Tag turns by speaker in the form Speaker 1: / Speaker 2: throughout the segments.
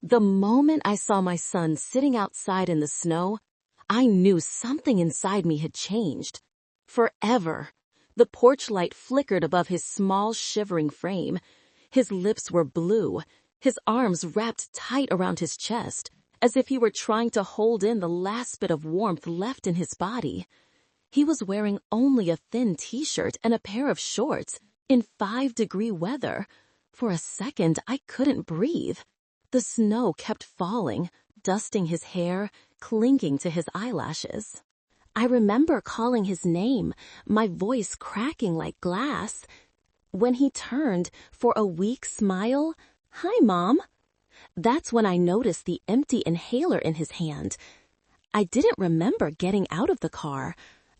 Speaker 1: The moment I saw my son sitting outside in the snow, I knew something inside me had changed. Forever. The porch light flickered above his small, shivering frame. His lips were blue, his arms wrapped tight around his chest, as if he were trying to hold in the last bit of warmth left in his body. He was wearing only a thin t-shirt and a pair of shorts in 5-degree weather. For a second, I couldn't breathe. The snow kept falling, dusting his hair, clinging to his eyelashes. I remember calling his name, my voice cracking like glass. When he turned for a weak smile, "Hi, Mom." That's when I noticed the empty inhaler in his hand. I didn't remember getting out of the car.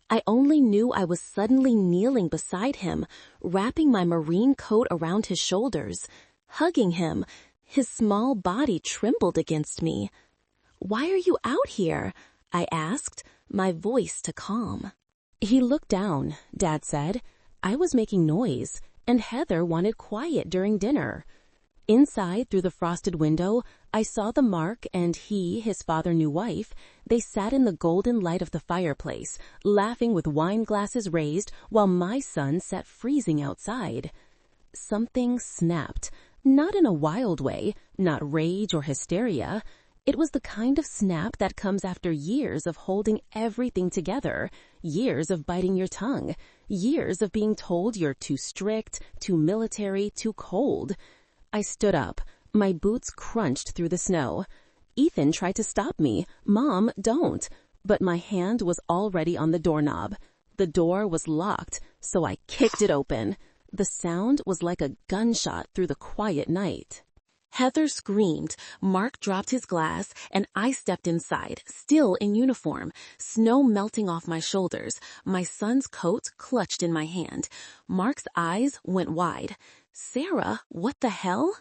Speaker 1: I only knew I was suddenly kneeling beside him, wrapping my marine coat around his shoulders, hugging him. His small body trembled against me. "Why are you out here?" I asked, my voice to calm. "He looked down," Dad said. "I was making noise, and Heather wanted quiet during dinner." Inside, through the frosted window, I saw the Mark and he, his father-new wife. They sat in the golden light of the fireplace, laughing with wine glasses raised, while my son sat freezing outside. Something snapped, not in a wild way, not rage or hysteria. It was the kind of snap that comes after years of holding everything together, years of biting your tongue, years of being told you're too strict, too military, too cold. I stood up. My boots crunched through the snow. Ethan tried to stop me. "Mom, don't." But my hand was already on the doorknob. The door was locked, so I kicked it open. The sound was like a gunshot through the quiet night. Heather screamed, Mark dropped his glass, and I stepped inside, still in uniform, snow melting off my shoulders, my son's coat clutched in my hand. Mark's eyes went wide. "Sarah, what the hell?"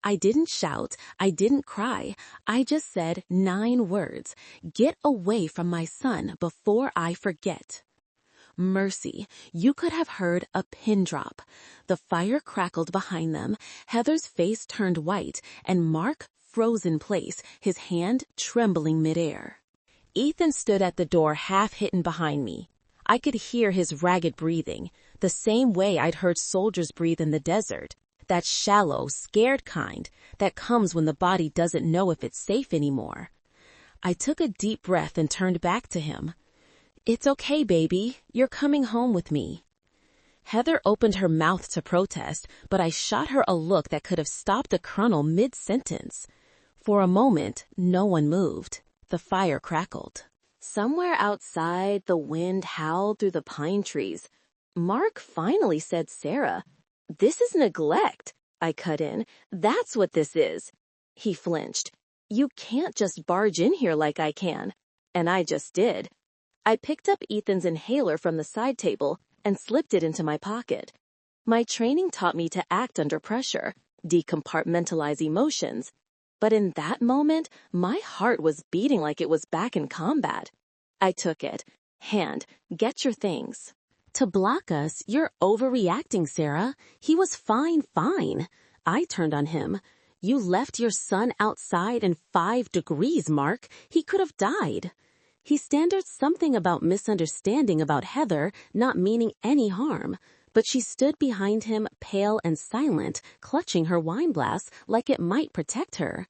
Speaker 1: I didn't shout, I didn't cry, I just said 9 words. "Get away from my son before I forget." Mercy, you could have heard a pin drop. The fire crackled behind them, Heather's face turned white, and Mark froze in place, his hand trembling midair. Ethan stood at the door half-hidden behind me. I could hear his ragged breathing, the same way I'd heard soldiers breathe in the desert. That shallow, scared kind that comes when the body doesn't know if it's safe anymore. I took a deep breath and turned back to him. "It's okay, baby. You're coming home with me." Heather opened her mouth to protest, but I shot her a look that could have stopped a colonel mid-sentence. For a moment, no one moved. The fire crackled. Somewhere outside, the wind howled through the pine trees. Mark finally said, "Sarah, this is neglect." I cut in. "That's what this is." He flinched. "You can't just barge in here like I can." And I just did. I picked up Ethan's inhaler from the side table and slipped it into my pocket. My training taught me to act under pressure, decompartmentalize emotions. But in that moment, my heart was beating like it was back in combat. I took it. "Hand, get your things." "To block us, you're overreacting, Sarah. He was fine. I turned on him. "You left your son outside in 5 degrees, Mark. He could have died." He standard something about misunderstanding about Heather not meaning any harm, but she stood behind him, pale and silent, clutching her wine glass like it might protect her.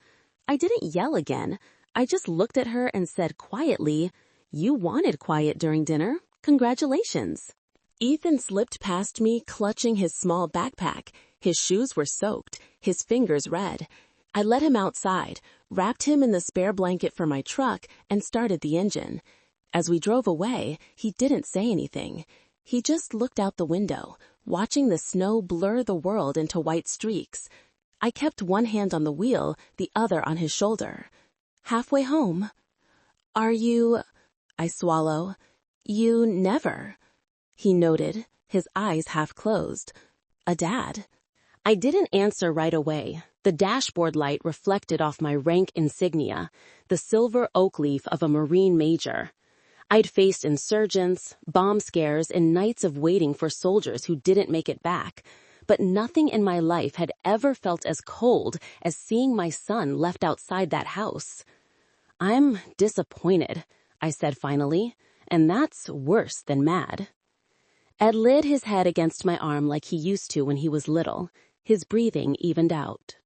Speaker 1: I didn't yell again. I just looked at her and said quietly, "You wanted quiet during dinner. Congratulations." Ethan slipped past me, clutching his small backpack. His shoes were soaked, his fingers red. I let him outside, wrapped him in the spare blanket for my truck, and started the engine. As we drove away, he didn't say anything. He just looked out the window, watching the snow blur the world into white streaks. I kept one hand on the wheel, the other on his shoulder. "Halfway home." "Are you—" I swallow. "You never." He noted, his eyes half closed. "A dad." I didn't answer right away. The dashboard light reflected off my rank insignia, the silver oak leaf of a Marine major. I'd faced insurgents, bomb scares, and nights of waiting for soldiers who didn't make it back. but nothing in my life had ever felt as cold as seeing my son left outside that house. "I'm disappointed," I said finally, "and that's worse than mad." Ed laid his head against my arm like he used to when he was little. His breathing evened out.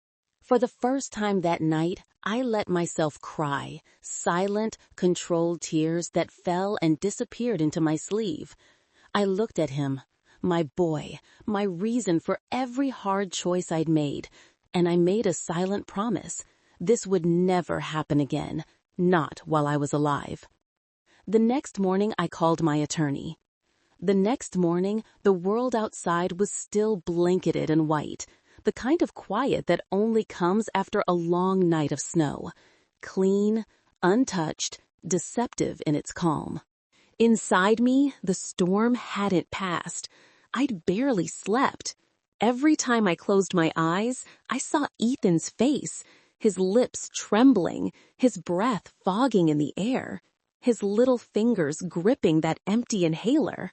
Speaker 1: For the first time that night, I let myself cry, silent, controlled tears that fell and disappeared into my sleeve. I looked at him, my boy, my reason for every hard choice I'd made, and I made a silent promise. This would never happen again, not while I was alive. The next morning, I called my attorney. The next morning, the world outside was still blanketed in white, the kind of quiet that only comes after a long night of snow. Clean, untouched, deceptive in its calm. Inside me, the storm hadn't passed. I'd barely slept. Every time I closed my eyes, I saw Ethan's face, his lips trembling, his breath fogging in the air, his little fingers gripping that empty inhaler.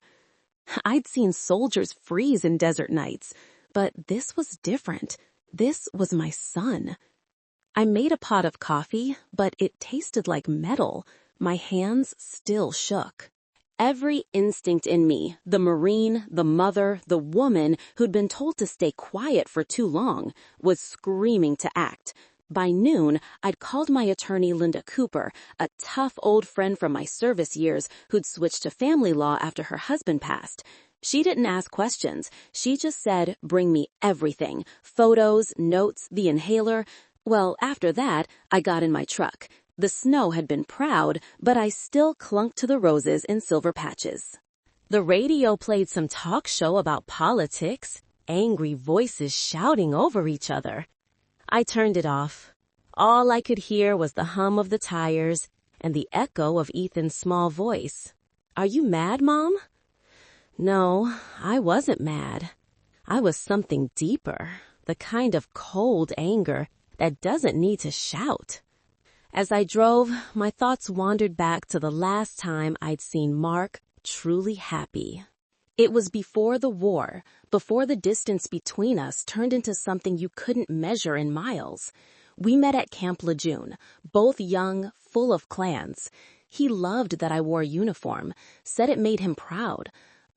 Speaker 1: I'd seen soldiers freeze in desert nights, but this was different. This was my son. I made a pot of coffee, but it tasted like metal. My hands still shook. Every instinct in me, the Marine, the mother, the woman who'd been told to stay quiet for too long, was screaming to act. By noon, I'd called my attorney Linda Cooper, a tough old friend from my service years who'd switched to family law after her husband passed. She didn't ask questions. She just said, "Bring me everything. Photos, notes, the inhaler." Well, after that, I got in my truck. The snow had been proud, but I still clung to the roses in silver patches. The radio played some talk show about politics, angry voices shouting over each other. I turned it off. All I could hear was the hum of the tires and the echo of Ethan's small voice. "Are you mad, Mom?" No, I wasn't mad. I was something deeper, the kind of cold anger that doesn't need to shout. As I drove, my thoughts wandered back to the last time I'd seen Mark truly happy. It was before the war, before the distance between us turned into something you couldn't measure in miles. We met at Camp Lejeune, both young, full of plans. He loved that I wore a uniform, said it made him proud.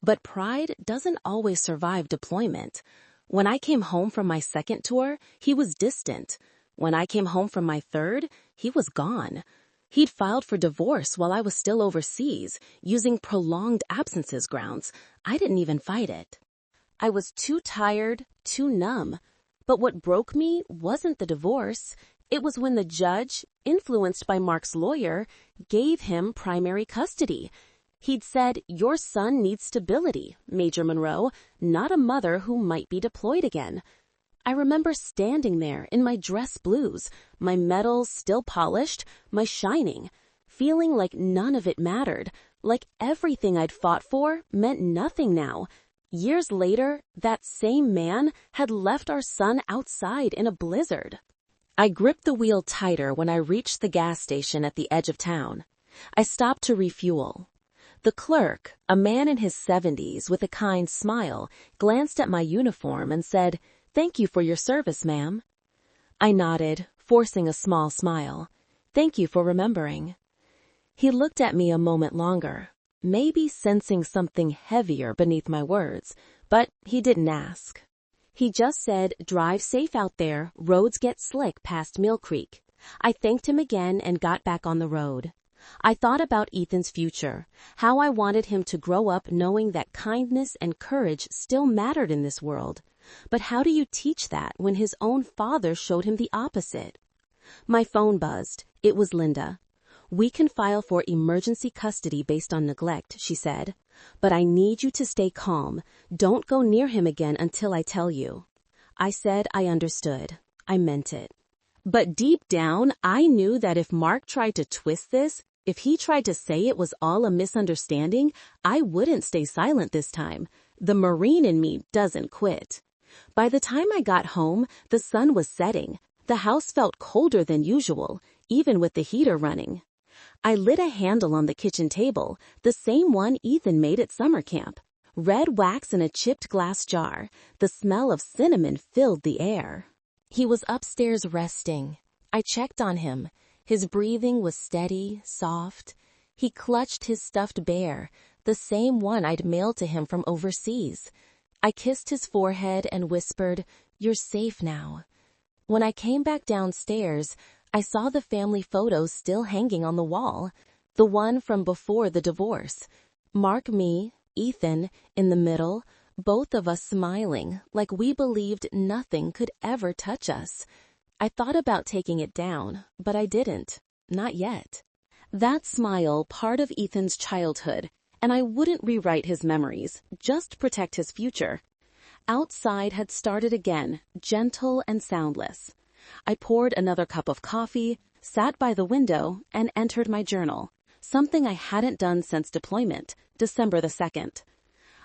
Speaker 1: But pride doesn't always survive deployment. When I came home from my second tour, he was distant. When I came home from my third, he was gone. He'd filed for divorce while I was still overseas, using prolonged absences grounds. I didn't even fight it. I was too tired, too numb. But what broke me wasn't the divorce. It was when the judge, influenced by Mark's lawyer, gave him primary custody. He'd said, "Your son needs stability, Major Monroe, not a mother who might be deployed again." I remember standing there in my dress blues, my medals still polished, my shining, feeling like none of it mattered, like everything I'd fought for meant nothing now. Years later, that same man had left our son outside in a blizzard. I gripped the wheel tighter when I reached the gas station at the edge of town. I stopped to refuel. The clerk, a man in his 70s with a kind smile, glanced at my uniform and said, "Thank you for your service, ma'am." I nodded, forcing a small smile. "Thank you for remembering." He looked at me a moment longer, maybe sensing something heavier beneath my words, but he didn't ask. He just said, "Drive safe out there, roads get slick past Mill Creek." I thanked him again and got back on the road. I thought about Ethan's future, how I wanted him to grow up knowing that kindness and courage still mattered in this world. But how do you teach that when his own father showed him the opposite? My phone buzzed. It was Linda. "We can file for emergency custody based on neglect," she said. "But I need you to stay calm. Don't go near him again until I tell you." I said I understood. I meant it. But deep down, I knew that if Mark tried to twist this, if he tried to say it was all a misunderstanding, I wouldn't stay silent this time. The Marine in me doesn't quit. By the time I got home, the sun was setting. The house felt colder than usual, even with the heater running. I lit a handle on the kitchen table, the same one Ethan made at summer camp. Red wax in a chipped glass jar. The smell of cinnamon filled the air. He was upstairs resting. I checked on him. His breathing was steady, soft. He clutched his stuffed bear, the same one I'd mailed to him from overseas. I kissed his forehead and whispered, "You're safe now." When I came back downstairs, I saw the family photos still hanging on the wall, the one from before the divorce. Mark, me, Ethan, in the middle, both of us smiling, like we believed nothing could ever touch us. I thought about taking it down, but I didn't. Not yet. That smile, part of Ethan's childhood, and I wouldn't rewrite his memories, just protect his future. Outside had started again, gentle and soundless. I poured another cup of coffee, sat by the window, and entered my journal, something I hadn't done since deployment, December the 2nd.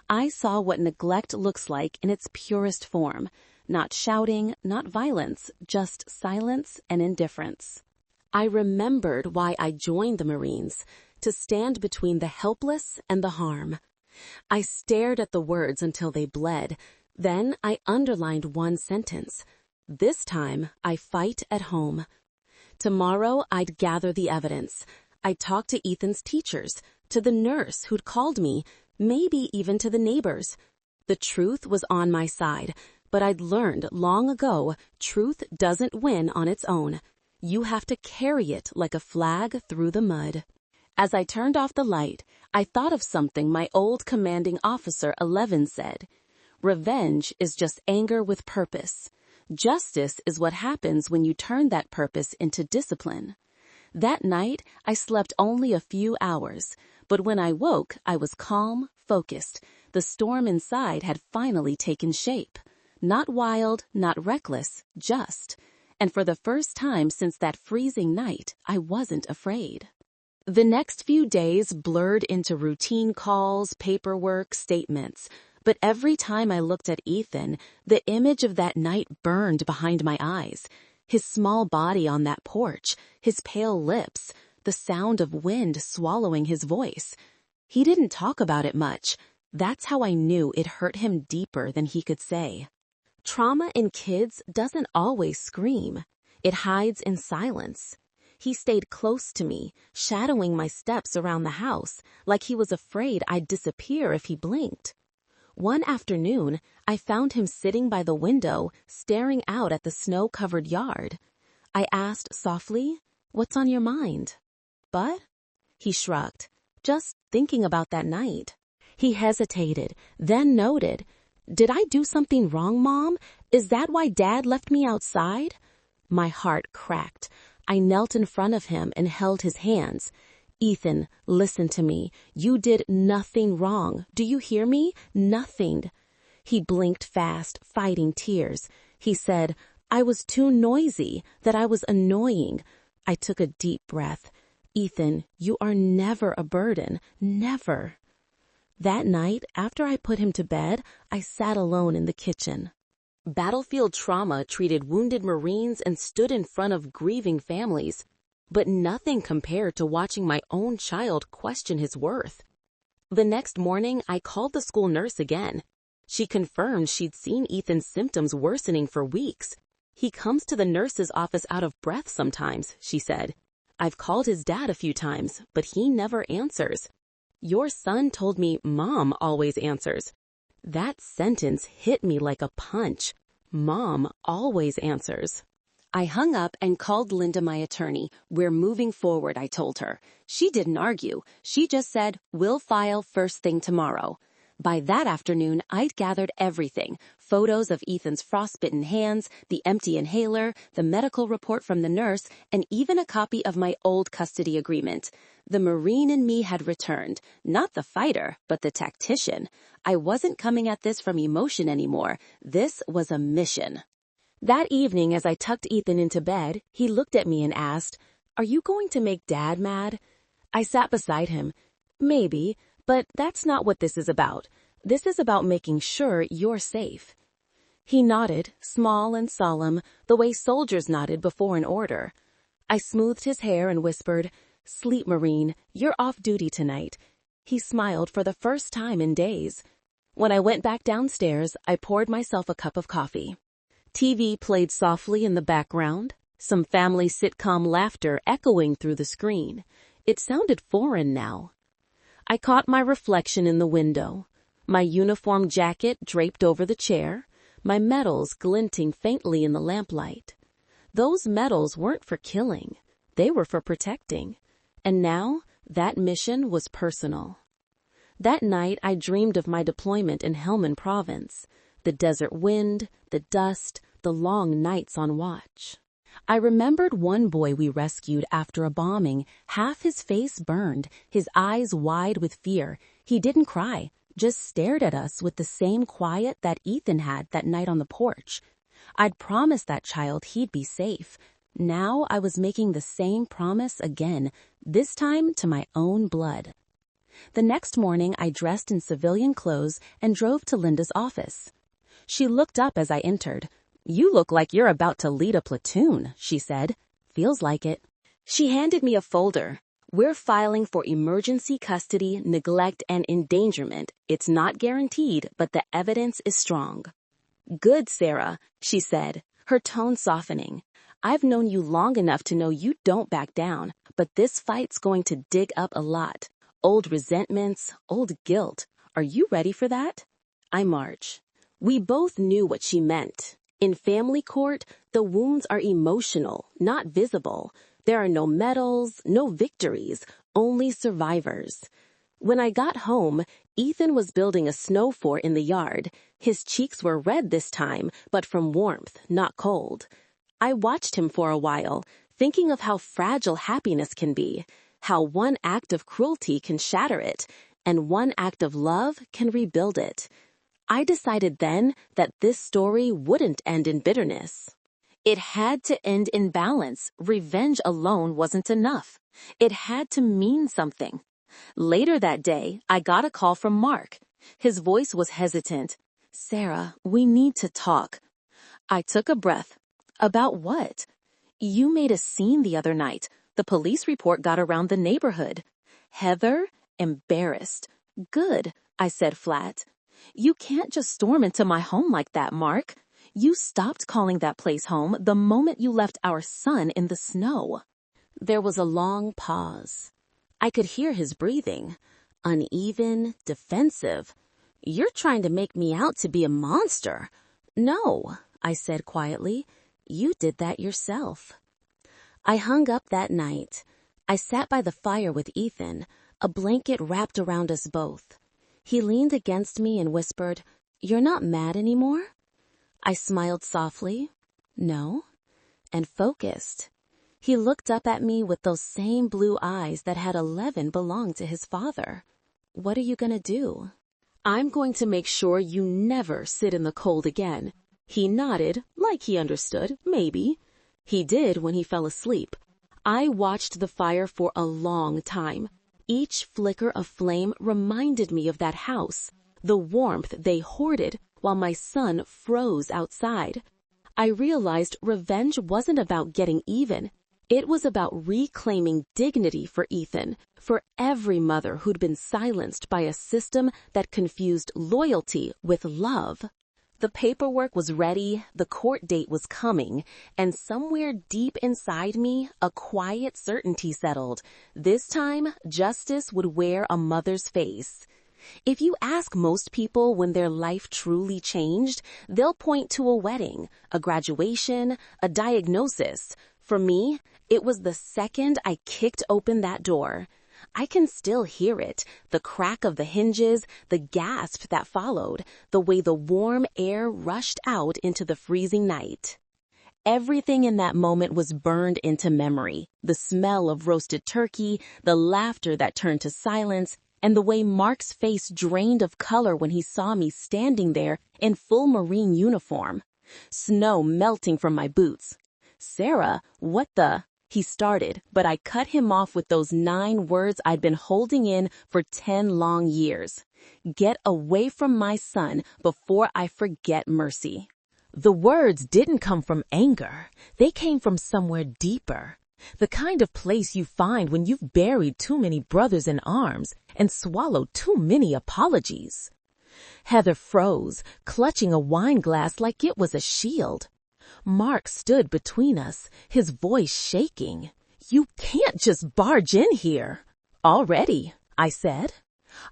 Speaker 1: I saw what neglect looks like in its purest form, not shouting, not violence, just silence and indifference. I remembered why I joined the Marines, to stand between the helpless and the harm. I stared at the words until they bled. Then I underlined one sentence. This time, I fight at home. Tomorrow, I'd gather the evidence. I'd talk to Ethan's teachers, to the nurse who'd called me, maybe even to the neighbors. The truth was on my side, but I'd learned long ago, truth doesn't win on its own. You have to carry it like a flag through the mud. As I turned off the light, I thought of something my old commanding officer 11 said. Revenge is just anger with purpose. Justice is what happens when you turn that purpose into discipline. That night, I slept only a few hours, but when I woke, I was calm, focused. The storm inside had finally taken shape. Not wild, not reckless, just. And for the first time since that freezing night, I wasn't afraid. The next few days blurred into routine calls, paperwork, statements. But every time I looked at Ethan, the image of that night burned behind my eyes. His small body on that porch, his pale lips, the sound of wind swallowing his voice. He didn't talk about it much. That's how I knew it hurt him deeper than he could say. Trauma in kids doesn't always scream. It hides in silence. He stayed close to me, shadowing my steps around the house, like he was afraid I'd disappear if he blinked. One afternoon, I found him sitting by the window, staring out at the snow-covered yard. I asked softly, "What's on your mind?" "But?" He shrugged. "Just thinking about that night." He hesitated, then noted, "Did I do something wrong, Mom? Is that why Dad left me outside?" My heart cracked. I knelt in front of him and held his hands. "Ethan, listen to me. You did nothing wrong. Do you hear me? Nothing." He blinked fast, fighting tears. He said, "I was too noisy, that I was annoying." I took a deep breath. "Ethan, you are never a burden. Never." That night, after I put him to bed, I sat alone in the kitchen. Battlefield trauma treated wounded Marines and stood in front of grieving families, but nothing compared to watching my own child question his worth. The next morning, I called the school nurse again. She confirmed she'd seen Ethan's symptoms worsening for weeks. "He comes to the nurse's office out of breath sometimes," she said. "I've called his dad a few times, but he never answers." "Your son told me Mom always answers." That sentence hit me like a punch. Mom always answers. I hung up and called Linda, my attorney. "We're moving forward," I told her. She didn't argue. She just said, "We'll file first thing tomorrow." By that afternoon, I'd gathered everything. Photos of Ethan's frostbitten hands, the empty inhaler, the medical report from the nurse, and even a copy of my old custody agreement. The Marine in me had returned. Not the fighter, but the tactician. I wasn't coming at this from emotion anymore. This was a mission. That evening, as I tucked Ethan into bed, he looked at me and asked, "Are you going to make Dad mad?" I sat beside him. "Maybe, but that's not what this is about. This is about making sure you're safe." He nodded, small and solemn, the way soldiers nodded before an order. I smoothed his hair and whispered, "Sleep, Marine. You're off duty tonight." He smiled for the first time in days. When I went back downstairs, I poured myself a cup of coffee. TV played softly in the background, some family sitcom laughter echoing through the screen. It sounded foreign now. I caught my reflection in the window, my uniform jacket draped over the chair, my medals glinting faintly in the lamplight. Those medals weren't for killing, they were for protecting. And now, that mission was personal. That night, I dreamed of my deployment in Helmand Province, the desert wind, the dust, the long nights on watch. I remembered one boy we rescued after a bombing, half his face burned, his eyes wide with fear. He didn't cry, just stared at us with the same quiet that Ethan had that night on the porch. I'd promised that child he'd be safe. Now I was making the same promise again, this time to my own blood. The next morning, I dressed in civilian clothes and drove to Linda's office. She looked up as I entered. "You look like you're about to lead a platoon," she said. "Feels like it." She handed me a folder. "We're filing for emergency custody, neglect, and endangerment. It's not guaranteed, but the evidence is strong." "Good, Sarah," she said, her tone softening. "I've known you long enough to know you don't back down, but this fight's going to dig up a lot. Old resentments, old guilt. Are you ready for that?" I march. We both knew what she meant. In family court, the wounds are emotional, not visible. There are no medals, no victories, only survivors. When I got home, Ethan was building a snow fort in the yard. His cheeks were red this time, but from warmth, not cold. I watched him for a while, thinking of how fragile happiness can be, how one act of cruelty can shatter it, and one act of love can rebuild it. I decided then that this story wouldn't end in bitterness. It had to end in balance. Revenge alone wasn't enough. It had to mean something. Later that day, I got a call from Mark. His voice was hesitant. "Sarah, we need to talk." I took a breath. "About what?" "You made a scene the other night. The police report got around the neighborhood." Heather, embarrassed. "Good," I said flat. "You can't just storm into my home like that, Mark. You stopped calling that place home the moment you left our son in the snow." There was a long pause. I could hear his breathing, uneven, defensive. "You're trying to make me out to be a monster." "No," I said quietly. "You did that yourself." I hung up that night. I sat by the fire with Ethan, a blanket wrapped around us both. He leaned against me and whispered, "You're not mad anymore?" I smiled softly. "No," and focused. He looked up at me with those same blue eyes that had 11 belonged to his father. "What are you going to do?" "I'm going to make sure you never sit in the cold again." He nodded, like he understood, maybe. He did when he fell asleep. I watched the fire for a long time. Each flicker of flame reminded me of that house, the warmth they hoarded while my son froze outside. I realized revenge wasn't about getting even. It was about reclaiming dignity for Ethan, for every mother who'd been silenced by a system that confused loyalty with love. The paperwork was ready, the court date was coming, and somewhere deep inside me, a quiet certainty settled. This time, justice would wear a mother's face. If you ask most people when their life truly changed, they'll point to a wedding, a graduation, a diagnosis. For me, it was the second I kicked open that door. I can still hear it, the crack of the hinges, the gasp that followed, the way the warm air rushed out into the freezing night. Everything in that moment was burned into memory. The smell of roasted turkey, the laughter that turned to silence, and the way Mark's face drained of color when he saw me standing there in full Marine uniform. Snow melting from my boots. "Sarah, what the—" he started, but I cut him off with those 9 words I'd been holding in for 10 long years. "Get away from my son before I forget mercy." The words didn't come from anger. They came from somewhere deeper. The kind of place you find when you've buried too many brothers in arms and swallowed too many apologies. Heather froze, clutching a wine glass like it was a shield. Mark stood between us, his voice shaking. "You can't just barge in here." "Already," I said.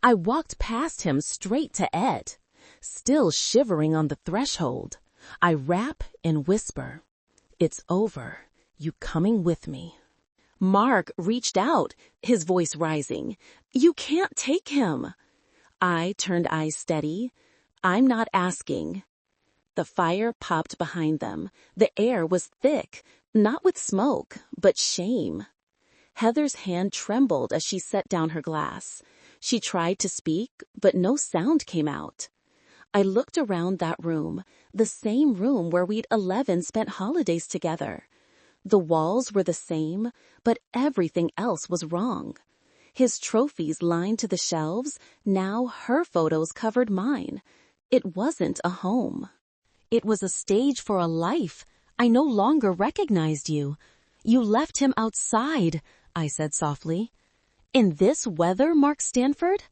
Speaker 1: I walked past him straight to Ed. Still shivering on the threshold, I rap and whisper, "It's over. You coming with me?" Mark reached out, his voice rising. "You can't take him." I turned eyes steady. "I'm not asking." The fire popped behind them. The air was thick, not with smoke, but shame. Heather's hand trembled as she set down her glass. She tried to speak, but no sound came out. I looked around that room, the same room where we'd 11 spent holidays together. The walls were the same, but everything else was wrong. His trophies lined to the shelves, now her photos covered mine. It wasn't a home. It was a stage for a life. I no longer recognized you. "You left him outside," I said softly. "In this weather, Mark Stanford?"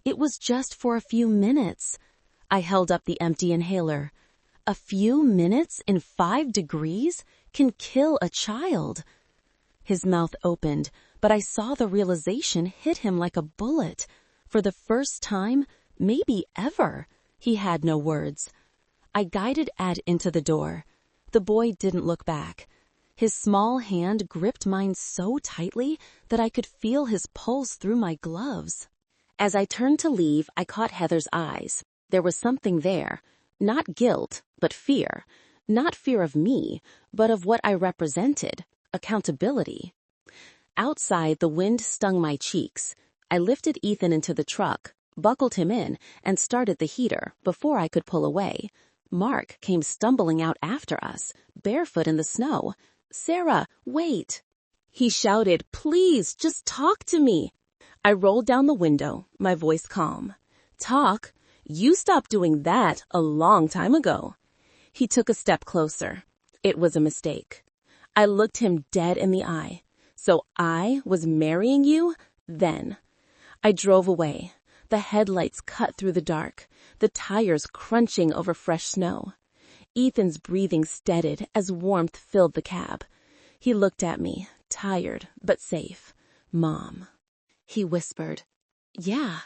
Speaker 1: "It was just for a few minutes." I held up the empty inhaler. A few minutes in 5 degrees can kill a child. His mouth opened, but I saw the realization hit him like a bullet. For the first time, maybe ever, he had no words. I guided Ed into the door. The boy didn't look back. His small hand gripped mine so tightly that I could feel his pulse through my gloves. As I turned to leave, I caught Heather's eyes. There was something there. Not guilt, but fear. Not fear of me, but of what I represented. Accountability. Outside, the wind stung my cheeks. I lifted Ethan into the truck, buckled him in, and started the heater before I could pull away. Mark came stumbling out after us, barefoot in the snow. "Sarah, wait!" He shouted, "Please, just talk to me." I rolled down the window, my voice calm. "Talk? You stopped doing that a long time ago." He took a step closer. It was a mistake. I looked him dead in the eye. "So I was marrying you then." I drove away. The headlights cut through the dark, the tires crunching over fresh snow. Ethan's breathing steadied as warmth filled the cab. He looked at me, tired but safe. "Mom," he whispered. "Yeah,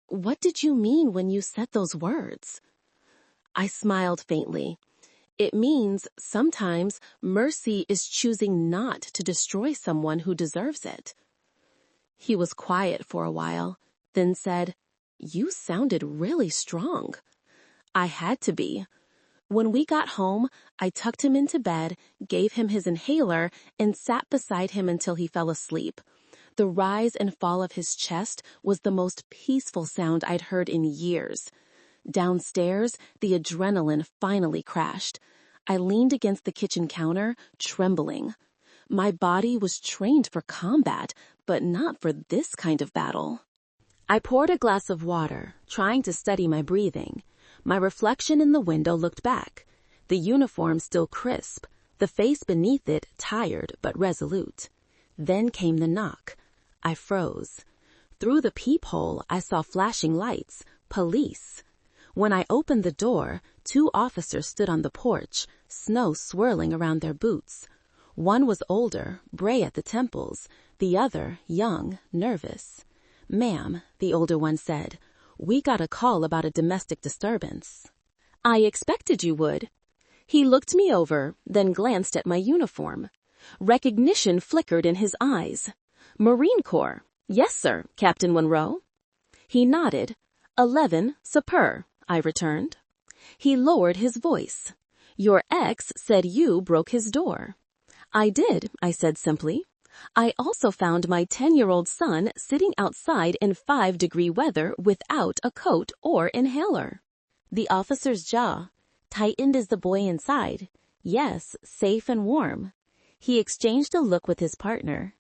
Speaker 1: what did you mean when you said those words?" I smiled faintly. "It means sometimes mercy is choosing not to destroy someone who deserves it." He was quiet for a while, then said, "You sounded really strong." I had to be. When we got home, I tucked him into bed, gave him his inhaler, and sat beside him until he fell asleep. The rise and fall of his chest was the most peaceful sound I'd heard in years. Downstairs, the adrenaline finally crashed. I leaned against the kitchen counter, trembling. My body was trained for combat, but not for this kind of battle. I poured a glass of water, trying to steady my breathing. My reflection in the window looked back. The uniform still crisp, the face beneath it tired but resolute. Then came the knock. I froze. Through the peephole, I saw flashing lights. Police. When I opened the door, 2 officers stood on the porch, snow swirling around their boots. One was older, gray at the temples, the other young, nervous. "Ma'am," the older one said, "we got a call about a domestic disturbance." "I expected you would." He looked me over, then glanced at my uniform. Recognition flickered in his eyes. "Marine Corps." "Yes, sir, Captain Monroe." He nodded. 11, Super, I returned. He lowered his voice. "Your ex said you broke his door." "I did," I said simply. "I also found my 10-year-old son sitting outside in 5-degree weather without a coat or inhaler." The officer's jaw tightened as the boy inside. Yes, safe and warm. He exchanged a look with his partner.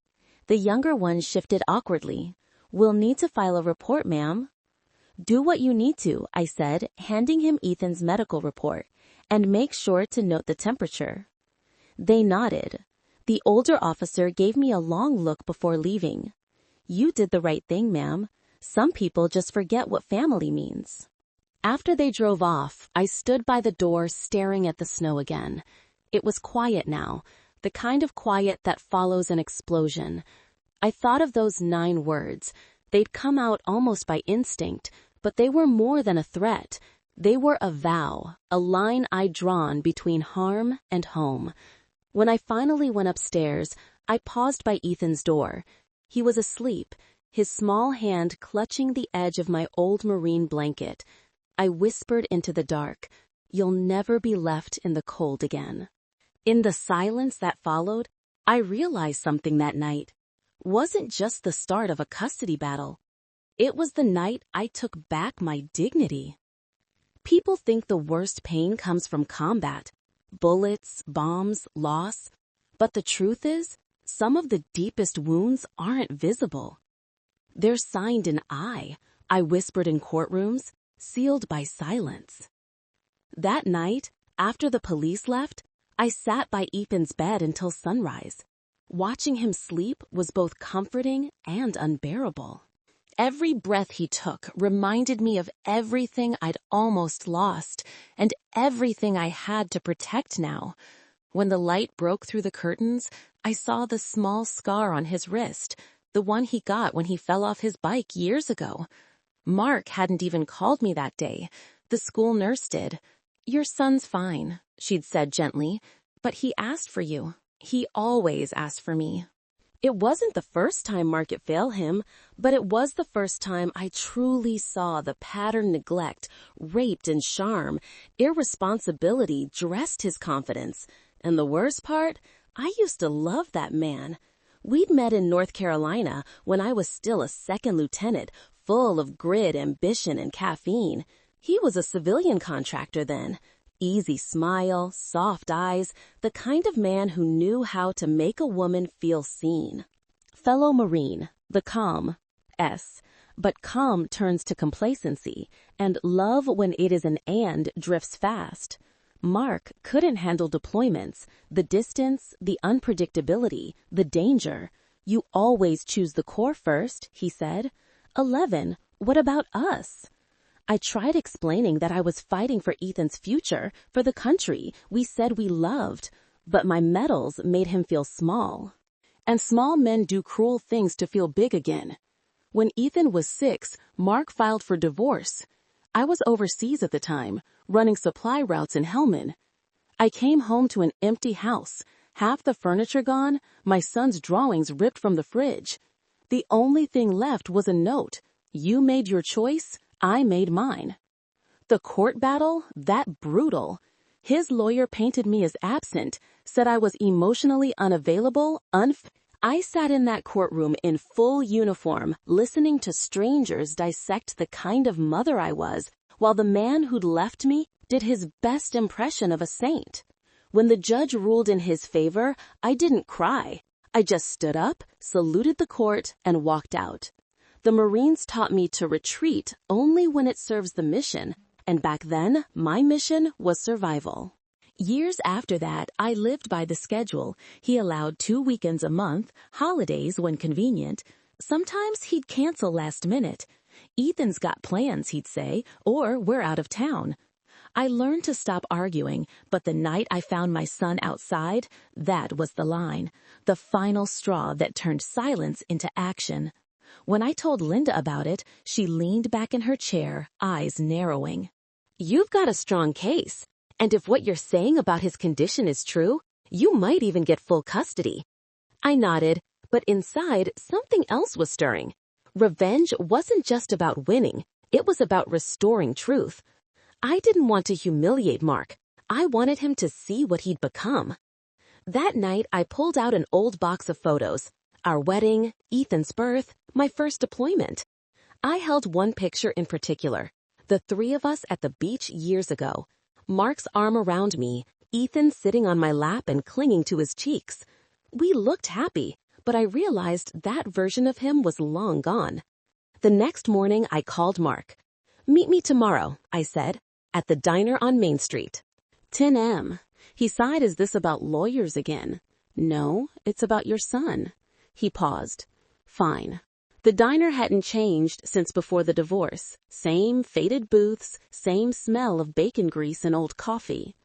Speaker 1: The younger one shifted awkwardly. "We'll need to file a report, ma'am." "Do what you need to," I said, handing him Ethan's medical report, "and make sure to note the temperature." They nodded. The older officer gave me a long look before leaving. "You did the right thing, ma'am. Some people just forget what family means." After they drove off, I stood by the door staring at the snow again. It was quiet now, the kind of quiet that follows an explosion. I thought of those 9 words. They'd come out almost by instinct, but they were more than a threat. They were a vow, a line I'd drawn between harm and home. When I finally went upstairs, I paused by Ethan's door. He was asleep, his small hand clutching the edge of my old marine blanket. I whispered into the dark, "You'll never be left in the cold again." In the silence that followed, I realized something that night wasn't just the start of a custody battle. It was the night I took back my dignity. People think the worst pain comes from combat, bullets, bombs, loss. But the truth is, some of the deepest wounds aren't visible. They're signed in I whispered in courtrooms, sealed by silence. That night, after the police left, I sat by Ethan's bed until sunrise. Watching him sleep was both comforting and unbearable. Every breath he took reminded me of everything I'd almost lost and everything I had to protect now. When the light broke through the curtains, I saw the small scar on his wrist, the one he got when he fell off his bike years ago. Mark hadn't even called me that day. The school nurse did. "Your son's fine," she'd said gently, "but he asked for you. He always asked for me." It wasn't the first time Mark had failed him, but it was the first time I truly saw the patterned neglect, raped and charm, irresponsibility dressed his confidence. And the worst part, I used to love that man. We'd met in North Carolina when I was still a second lieutenant, full of grit, ambition, and caffeine. He was a civilian contractor then. Easy smile, soft eyes, the kind of man who knew how to make a woman feel seen. Fellow Marine, the calm, S. But calm turns to complacency, and love when it is an and drifts fast. Mark couldn't handle deployments, the distance, the unpredictability, the danger. "You always choose the Corps first," he said. 11, what about us? I tried explaining that I was fighting for Ethan's future, for the country we said we loved, but my medals made him feel small. And small men do cruel things to feel big again. When Ethan was 6, Mark filed for divorce. I was overseas at the time, running supply routes in Helmand. I came home to an empty house, half the furniture gone, my son's drawings ripped from the fridge. The only thing left was a note. "You made your choice, I made mine." The court battle, that brutal. His lawyer painted me as absent, said I was emotionally unavailable, I sat in that courtroom in full uniform, listening to strangers dissect the kind of mother I was, while the man who'd left me did his best impression of a saint. When the judge ruled in his favor, I didn't cry. I just stood up, saluted the court, and walked out. The Marines taught me to retreat only when it serves the mission, and back then, my mission was survival. Years after that, I lived by the schedule. He allowed 2 weekends a month, holidays when convenient. Sometimes he'd cancel last minute. "Ethan's got plans," he'd say, or "we're out of town." I learned to stop arguing, but the night I found my son outside, that was the line, the final straw that turned silence into action. When I told Linda about it, she leaned back in her chair, eyes narrowing. "You've got a strong case, and if what you're saying about his condition is true, you might even get full custody." I nodded, but inside, something else was stirring. Revenge wasn't just about winning, it was about restoring truth. I didn't want to humiliate Mark. I wanted him to see what he'd become. That night, I pulled out an old box of photos. Our wedding, Ethan's birth, my first deployment. I held one picture in particular, the 3 of us at the beach years ago. Mark's arm around me, Ethan sitting on my lap and clinging to his cheeks. We looked happy, but I realized that version of him was long gone. The next morning, I called Mark. "Meet me tomorrow," I said, "at the diner on Main Street." 10 a.m. He sighed. "Is this about lawyers again?" "No, it's about your son." He paused. "Fine. The diner hadn't changed since before the divorce. Same faded booths, same smell of bacon grease and old coffee.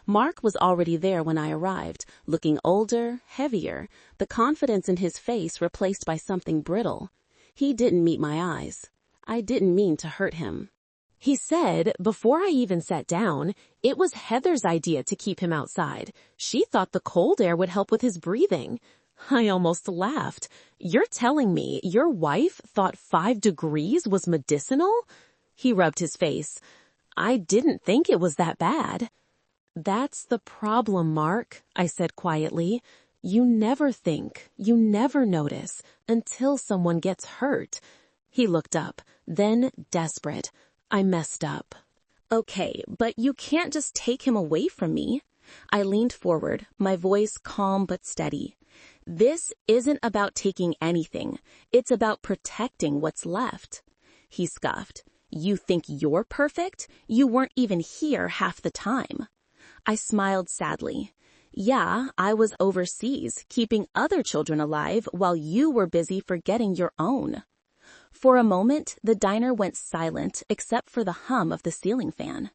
Speaker 1: Mark was already there when I arrived, looking older, heavier, the confidence in his face replaced by something brittle. He didn't meet my eyes. I didn't mean to hurt him. He said, before I even sat down, it was Heather's idea to keep him outside. She thought the cold air would help with his breathing. I almost laughed. You're telling me your wife thought 5 degrees was medicinal? He rubbed his face. I didn't think it was that bad. That's the problem, Mark, I said quietly. You never think, you never notice, until someone gets hurt. He looked up, then desperate. I messed up. Okay, but you can't just take him away from me. I leaned forward, my voice calm but steady. This isn't about taking anything. It's about protecting what's left. He scoffed. You think you're perfect? You weren't even here half the time. I smiled sadly. Yeah, I was overseas, keeping other children alive while you were busy forgetting your own. For a moment, the diner went silent except for the hum of the ceiling fan.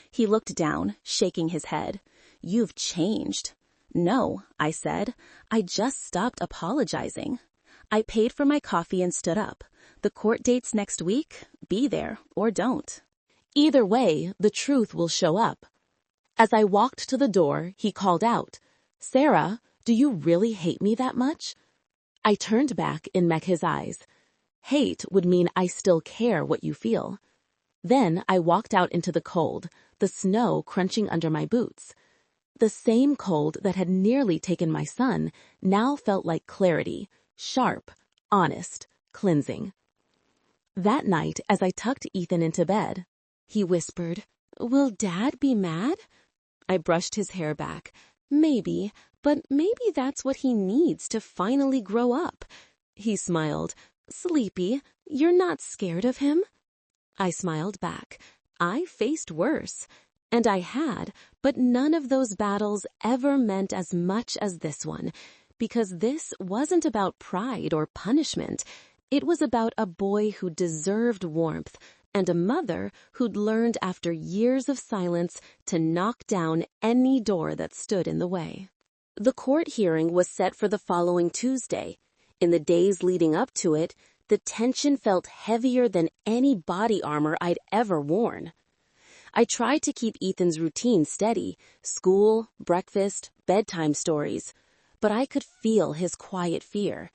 Speaker 1: He looked down, shaking his head. You've changed. No, I said. I just stopped apologizing. I paid for my coffee and stood up. The court date's next week. Be there or don't. Either way, the truth will show up. As I walked to the door, he called out, Sarah, do you really hate me that much? I turned back and met his eyes. Hate would mean I still care what you feel. Then I walked out into the cold, the snow crunching under my boots. The same cold that had nearly taken my son now felt like clarity, sharp, honest, cleansing. That night, as I tucked Ethan into bed, he whispered, Will Dad be mad? I brushed his hair back. Maybe, but maybe that's what he needs to finally grow up. He smiled. Sleepy, you're not scared of him? I smiled back. I faced worse. And I had, but none of those battles ever meant as much as this one, because this wasn't about pride or punishment. It was about a boy who deserved warmth and a mother who'd learned after years of silence to knock down any door that stood in the way. The court hearing was set for the following Tuesday. In the days leading up to it, the tension felt heavier than any body armor I'd ever worn. I tried to keep Ethan's routine steady, school, breakfast, bedtime stories, but I could feel his quiet fear.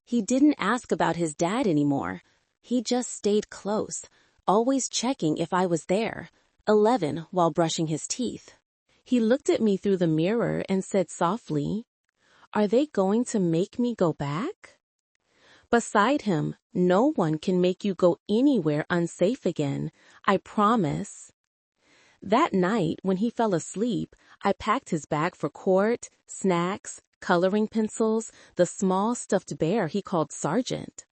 Speaker 1: He didn't ask about his dad anymore. He just stayed close, always checking if I was there, 11 while brushing his teeth. He looked at me through the mirror and said softly, Are they going to make me go back? Beside him, no one can make you go anywhere unsafe again, I promise. That night, when he fell asleep, I packed his bag for court, snacks, coloring pencils, the small stuffed bear he called Sergeant.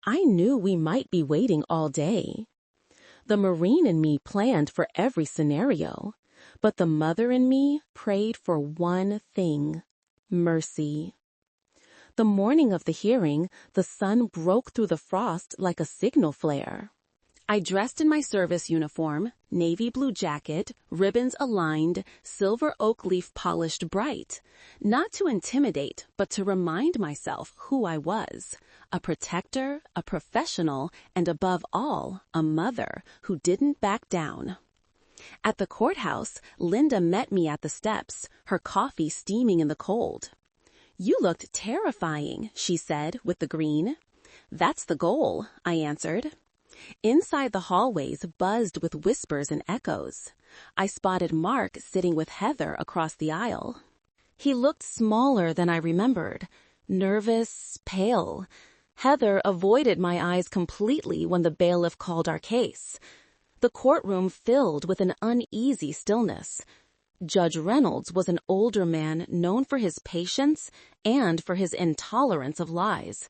Speaker 1: I knew we might be waiting all day. The Marine in me planned for every scenario, but the mother in me prayed for one thing: mercy. The morning of the hearing, the sun broke through the frost like a signal flare. I dressed in my service uniform, navy blue jacket, ribbons aligned, silver oak leaf polished bright, not to intimidate, but to remind myself who I was, a protector, a professional, and above all, a mother who didn't back down. At the courthouse, Linda met me at the steps, her coffee steaming in the cold. You looked terrifying, she said, with the green. That's the goal, I answered. Inside the hallways buzzed with whispers and echoes. I spotted Mark sitting with Heather across the aisle. He looked smaller than I remembered, nervous, pale. Heather avoided my eyes completely when the bailiff called our case. The courtroom filled with an uneasy stillness. Judge Reynolds was an older man known for his patience and for his intolerance of lies.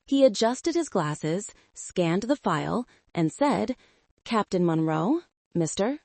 Speaker 1: He adjusted his glasses, scanned the file, and said, Captain Monroe, Mr.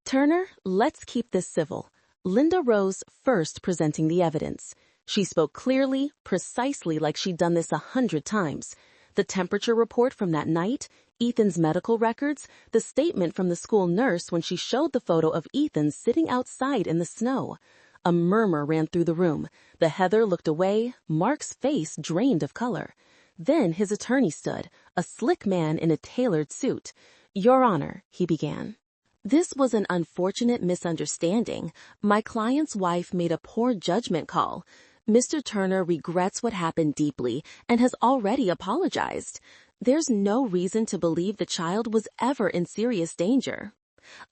Speaker 1: Turner, let's keep this civil. Linda rose first, presenting the evidence. She spoke clearly, precisely like she'd done this 100 times. The temperature report from that night, Ethan's medical records, the statement from the school nurse when she showed the photo of Ethan sitting outside in the snow. A murmur ran through the room. The Heather looked away, Mark's face drained of color. Then his attorney stood, a slick man in a tailored suit. "Your Honor," he began. "This was an unfortunate misunderstanding. My client's wife made a poor judgment call. Mr. Turner regrets what happened deeply and has already apologized. There's no reason to believe the child was ever in serious danger."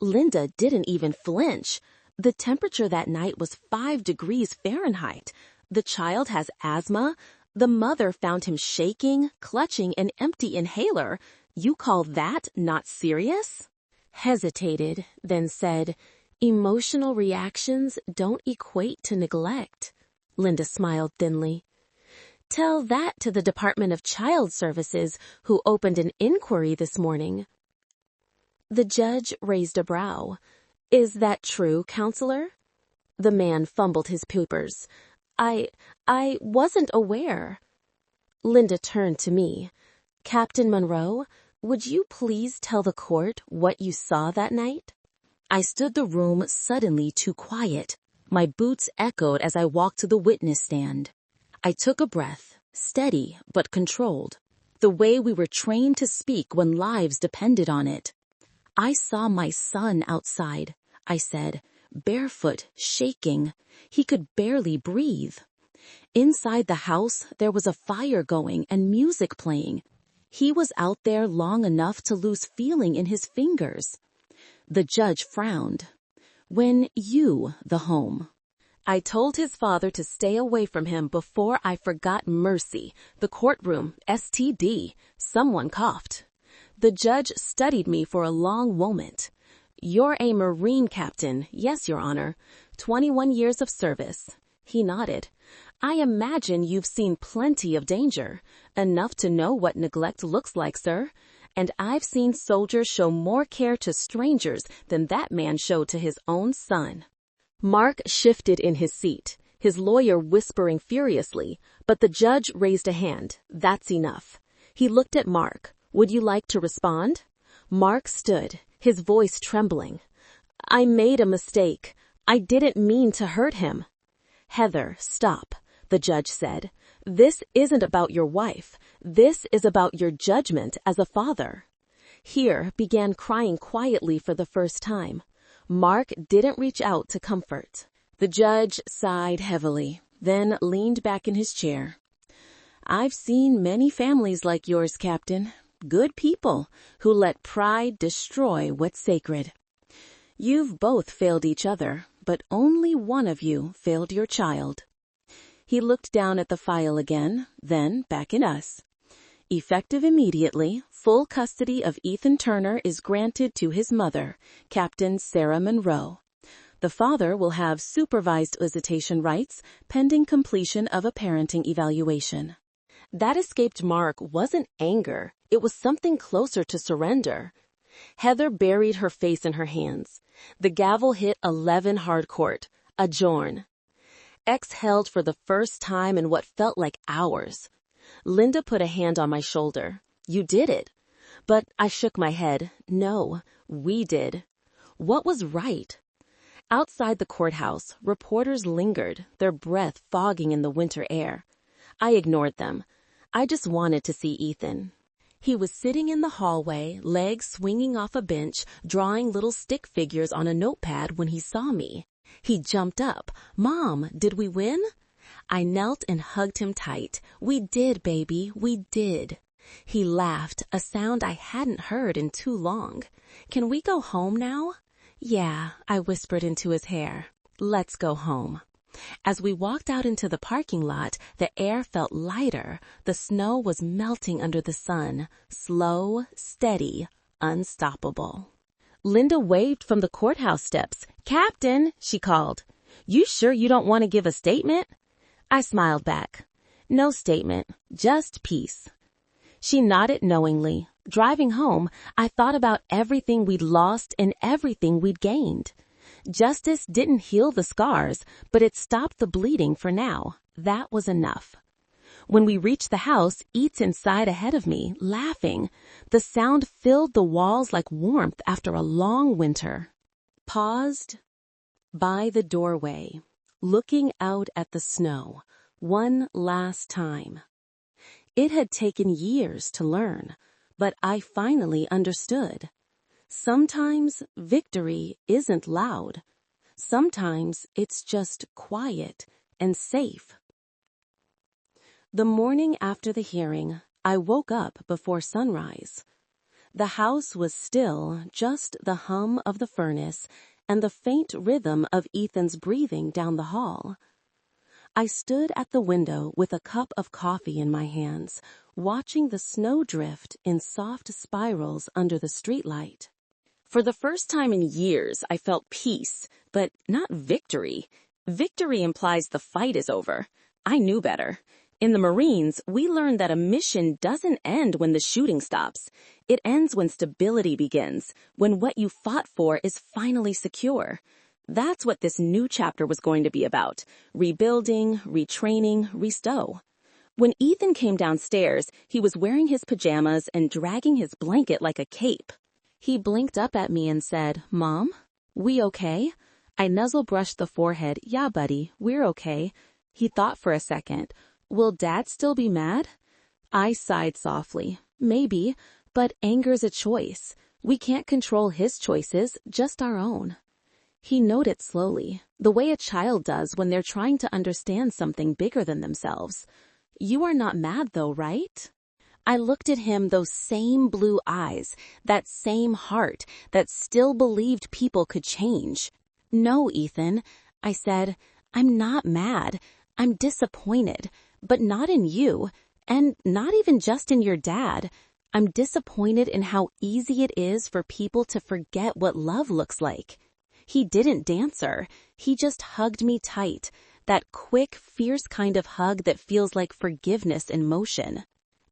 Speaker 1: Linda didn't even flinch. The temperature that night was 5 degrees Fahrenheit. The child has asthma. The mother found him shaking, clutching an empty inhaler. You call that not serious? Hesitated, then said, "Emotional reactions don't equate to neglect." Linda smiled thinly. "Tell that to the Department of Child Services, who opened an inquiry this morning." The judge raised a brow. "Is that true, counselor?" The man fumbled his papers. I wasn't aware." Linda turned to me. "Captain Monroe, would you please tell the court what you saw that night?" I stood the room suddenly too quiet. My boots echoed as I walked to the witness stand. I took a breath, steady but controlled, the way we were trained to speak when lives depended on it. "I saw my son outside," I said, barefoot, shaking. He could barely breathe. Inside the house, there was a fire going and music playing. He was out there long enough to lose feeling in his fingers. The judge frowned. "When the home." I told his father to stay away from him before I forgot mercy. The courtroom, STD. Someone coughed. The judge studied me for a long moment. "You're a Marine captain, yes, Your Honor. 21 years of service." He nodded. "I imagine you've seen plenty of danger. Enough to know what neglect looks like, sir. And I've seen soldiers show more care to strangers than that man showed to his own son." Mark shifted in his seat, his lawyer whispering furiously, but the judge raised a hand. "That's enough." He looked at Mark. "Would you like to respond?" Mark stood, his voice trembling. "I made a mistake. I didn't mean to hurt him." "Heather, stop," the judge said. "This isn't about your wife. This is about your judgment as a father." Here began crying quietly for the first time. Mark didn't reach out to comfort. The judge sighed heavily, then leaned back in his chair. "I've seen many families like yours, Captain. Good people who let pride destroy what's sacred. You've both failed each other, but only one of you failed your child." He looked down at the file again, then back at us. "Effective immediately, full custody of Ethan Turner is granted to his mother, Captain Sarah Monroe. The father will have supervised visitation rights pending completion of a parenting evaluation." That escaped Mark wasn't anger. It was something closer to surrender. Heather buried her face in her hands. The gavel hit 11 hard court. Adjourn. Exhaled for the first time in what felt like hours. Linda put a hand on my shoulder. "You did it." But I shook my head. "No, we did." What was right? Outside the courthouse, reporters lingered, their breath fogging in the winter air. I ignored them. I just wanted to see Ethan. He was sitting in the hallway, legs swinging off a bench, drawing little stick figures on a notepad when he saw me. He jumped up. "Mom, did we win?" I knelt and hugged him tight. "We did, baby, we did." He laughed, a sound I hadn't heard in too long. "Can we go home now?" "Yeah," I whispered into his hair. "Let's go home." As we walked out into the parking lot, the air felt lighter. The snow was melting under the sun, slow, steady, unstoppable. Linda waved from the courthouse steps. "Captain," she called. "You sure you don't want to give a statement?" I smiled back. "No statement, just peace." She nodded knowingly. Driving home, I thought about everything we'd lost and everything we'd gained. Justice didn't heal the scars, but it stopped the bleeding for now. That was enough. When we reached the house, Eats inside ahead of me, laughing. The sound filled the walls like warmth after a long winter. Paused by the doorway, looking out at the snow, one last time. It had taken years to learn, but I finally understood. Sometimes victory isn't loud. Sometimes it's just quiet and safe. The morning after the hearing, I woke up before sunrise. The house was still, just the hum of the furnace and the faint rhythm of Ethan's breathing down the hall. I stood at the window with a cup of coffee in my hands, watching the snow drift in soft spirals under the streetlight. For the first time in years, I felt peace, but not victory. Victory implies the fight is over. I knew better. In the Marines, we learned that a mission doesn't end when the shooting stops. It ends when stability begins, when what you fought for is finally secure. That's what this new chapter was going to be about: rebuilding, retraining, restow. When Ethan came downstairs, he was wearing his pajamas and dragging his blanket like a cape. He blinked up at me and said, "Mom, we okay?" I nuzzle-brushed the forehead. "Yeah, buddy, we're okay." He thought for a second. "Will Dad still be mad?" I sighed softly. "Maybe, but anger's a choice. We can't control his choices, just our own." He nodded slowly, the way a child does when they're trying to understand something bigger than themselves. "You are not mad though, right?" I looked at him, those same blue eyes, that same heart that still believed people could change. "No, Ethan," I said, "I'm not mad. I'm disappointed, but not in you, and not even just in your dad. I'm disappointed in how easy it is for people to forget what love looks like." He didn't dance her. He just hugged me tight, that quick, fierce kind of hug that feels like forgiveness in motion.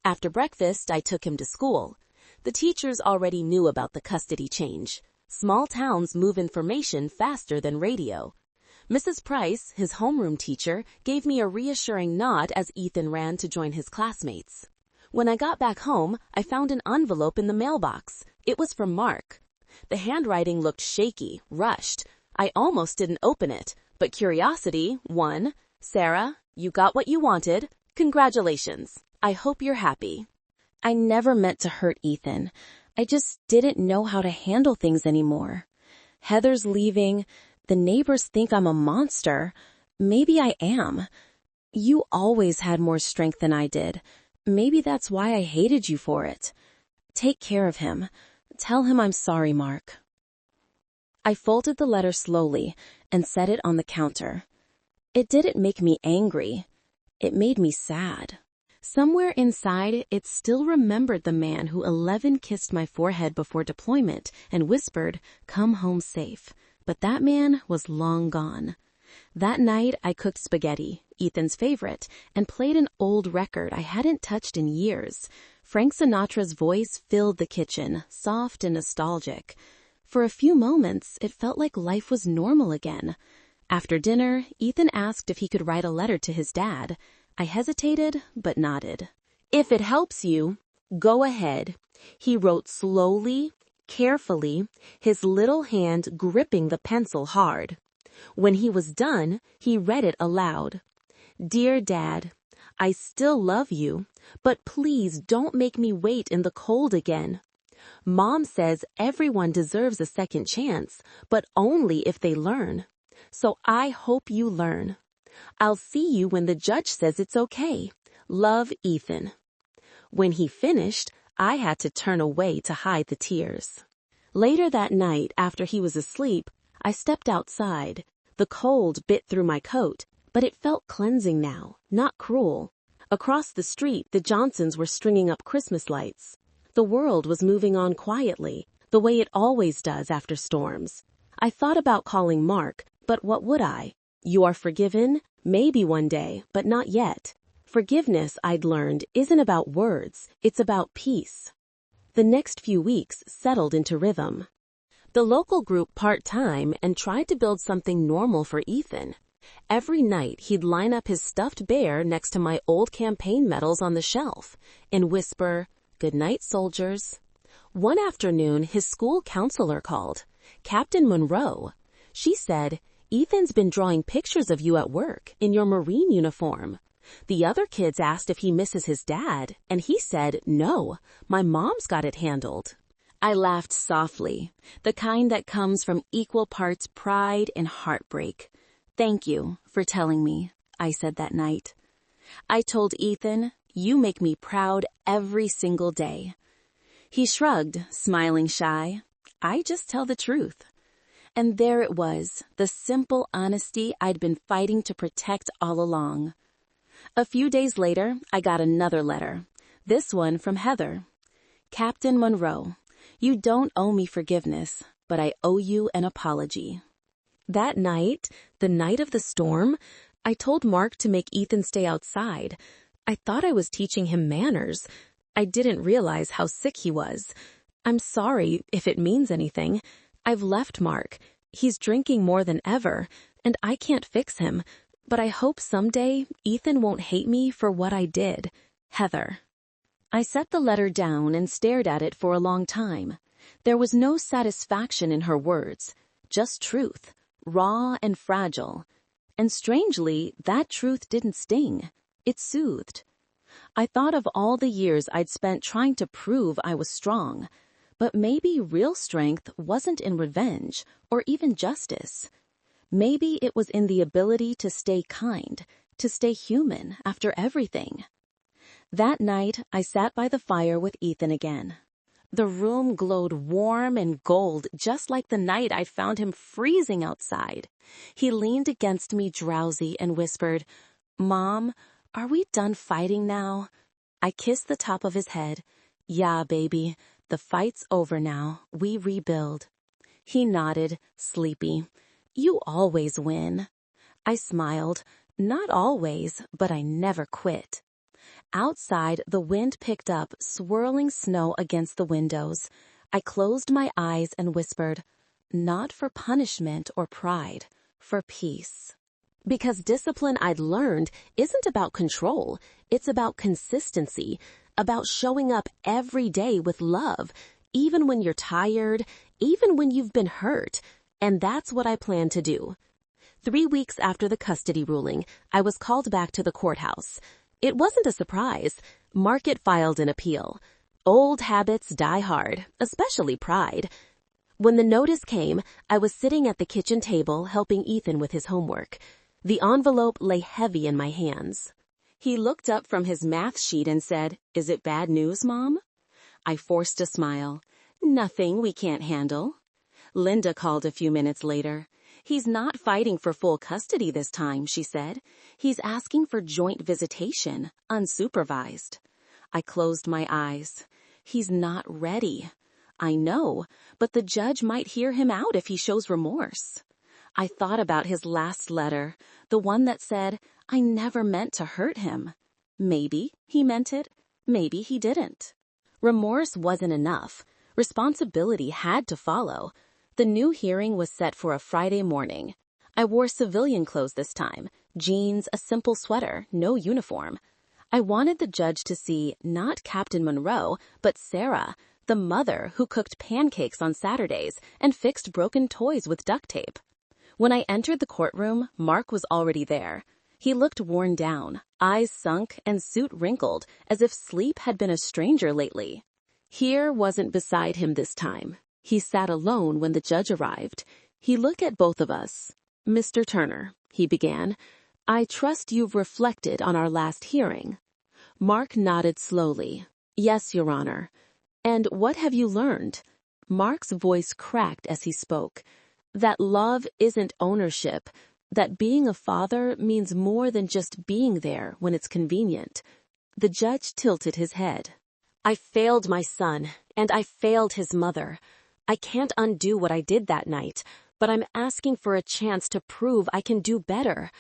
Speaker 1: After breakfast, I took him to school. The teachers already knew about the custody change. Small towns move information faster than radio. Mrs. Price, his homeroom teacher, gave me a reassuring nod as Ethan ran to join his classmates. When I got back home, I found an envelope in the mailbox. It was from Mark. The handwriting looked shaky, rushed. I almost didn't open it, but curiosity won. "Sarah, you got what you wanted. Congratulations. I hope you're happy." I never meant to hurt Ethan. I just didn't know how to handle things anymore. Heather's leaving. The neighbors think I'm a monster. Maybe I am. You always had more strength than I did. Maybe that's why I hated you for it. Take care of him. Tell him I'm sorry, Mark. I folded the letter slowly and set it on the counter. It didn't make me angry. It made me sad. Somewhere inside, it still remembered the man who 11 kissed my forehead before deployment and whispered, "Come home safe." But that man was long gone. That night, I cooked spaghetti, Ethan's favorite, and played an old record I hadn't touched in years. Frank Sinatra's voice filled the kitchen, soft and nostalgic. For a few moments, it felt like life was normal again. After dinner, Ethan asked if he could write a letter to his dad. I hesitated, but nodded. "If it helps you, go ahead." He wrote slowly, carefully, his little hand gripping the pencil hard. When he was done, he read it aloud. "Dear Dad, I still love you, but please don't make me wait in the cold again. Mom says everyone deserves a second chance, but only if they learn. So I hope you learn. I'll see you when the judge says it's okay. Love, Ethan." When he finished, I had to turn away to hide the tears. Later that night, after he was asleep, I stepped outside. The cold bit through my coat, but it felt cleansing now, not cruel. Across the street, the Johnsons were stringing up Christmas lights. The world was moving on quietly, the way it always does after storms. I thought about calling Mark, but what would I? "You are forgiven? Maybe one day, but not yet." Forgiveness, I'd learned, isn't about words, it's about peace. The next few weeks settled into rhythm. The local group part-time and tried to build something normal for Ethan. Every night he'd line up his stuffed bear next to my old campaign medals on the shelf and whisper, "Good night, soldiers." One afternoon, his school counselor called, Captain Monroe. She said, "Ethan's been drawing pictures of you at work in your Marine uniform." The other kids asked if he misses his dad, and he said, "No, my mom's got it handled." I laughed softly, the kind that comes from equal parts pride and heartbreak. "Thank you for telling me," I said that night. I told Ethan, "You make me proud every single day." He shrugged, smiling shy. "I just tell the truth." And there it was, the simple honesty I'd been fighting to protect all along. A few days later, I got another letter, this one from Heather. "Captain Monroe, you don't owe me forgiveness, but I owe you an apology." That night, the night of the storm, I told Mark to make Ethan stay outside. I thought I was teaching him manners. I didn't realize how sick he was. "I'm sorry if it means anything. I've left Mark. He's drinking more than ever, and I can't fix him. But I hope someday Ethan won't hate me for what I did. Heather." I set the letter down and stared at it for a long time. There was no satisfaction in her words, just truth, raw and fragile. And strangely, that truth didn't sting. It soothed. I thought of all the years I'd spent trying to prove I was strong. But maybe real strength wasn't in revenge or even justice. Maybe it was in the ability to stay kind, to stay human after everything. That night, I sat by the fire with Ethan again. The room glowed warm and gold, just like the night I found him freezing outside. He leaned against me drowsy and whispered, "Mom, are we done fighting now?" I kissed the top of his head. "Yeah, baby, the fight's over now. We rebuild." He nodded, sleepy. "You always win." I smiled. Not always, but I never quit. Outside, the wind picked up, swirling snow against the windows. I closed my eyes and whispered, "Not for punishment or pride, for peace." Because discipline I'd learned isn't about control, it's about consistency, about showing up every day with love, even when you're tired, even when you've been hurt. And that's what I plan to do. 3 weeks after the custody ruling, I was called back to the courthouse. It wasn't a surprise. Market filed an appeal. Old habits die hard, especially pride. When the notice came, I was sitting at the kitchen table helping Ethan with his homework. The envelope lay heavy in my hands. He looked up from his math sheet and said, "Is it bad news, Mom?" I forced a smile. "Nothing we can't handle." Linda called a few minutes later. "He's not fighting for full custody this time," she said. "He's asking for joint visitation, unsupervised." I closed my eyes. He's not ready. I know, but the judge might hear him out if he shows remorse. I thought about his last letter, the one that said, "I never meant to hurt him." Maybe he meant it, maybe he didn't. Remorse wasn't enough. Responsibility had to follow. The new hearing was set for a Friday morning. I wore civilian clothes this time, jeans, a simple sweater, no uniform. I wanted the judge to see not Captain Monroe, but Sarah, the mother who cooked pancakes on Saturdays and fixed broken toys with duct tape. When I entered the courtroom, Mark was already there. He looked worn down, eyes sunk and suit wrinkled, as if sleep had been a stranger lately. Here wasn't beside him this time. He sat alone when the judge arrived. He looked at both of us. "Mr. Turner," he began, "I trust you've reflected on our last hearing." Mark nodded slowly. "Yes, Your Honor." "And what have you learned?" Mark's voice cracked as he spoke. "That love isn't ownership. That being a father means more than just being there when it's convenient." The judge tilted his head. "I failed my son, and I failed his mother. I can't undo what I did that night, but I'm asking for a chance to prove I can do better."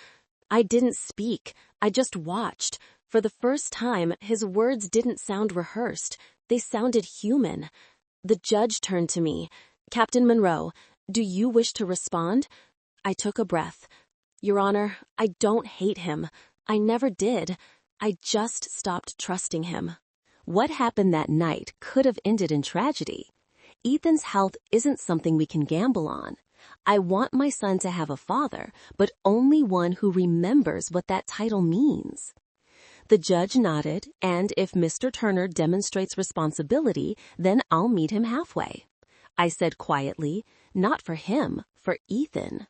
Speaker 1: I didn't speak. I just watched. For the first time, his words didn't sound rehearsed. They sounded human. The judge turned to me. "Captain Monroe, do you wish to respond?" I took a breath. Your Honor, I don't hate him. I never did. I just stopped trusting him. What happened that night could have ended in tragedy. Ethan's health isn't something we can gamble on. I want my son to have a father, but only one who remembers what that title means. The judge nodded, and if Mr. Turner demonstrates responsibility, then I'll meet him halfway. I said quietly, not for him, for Ethan.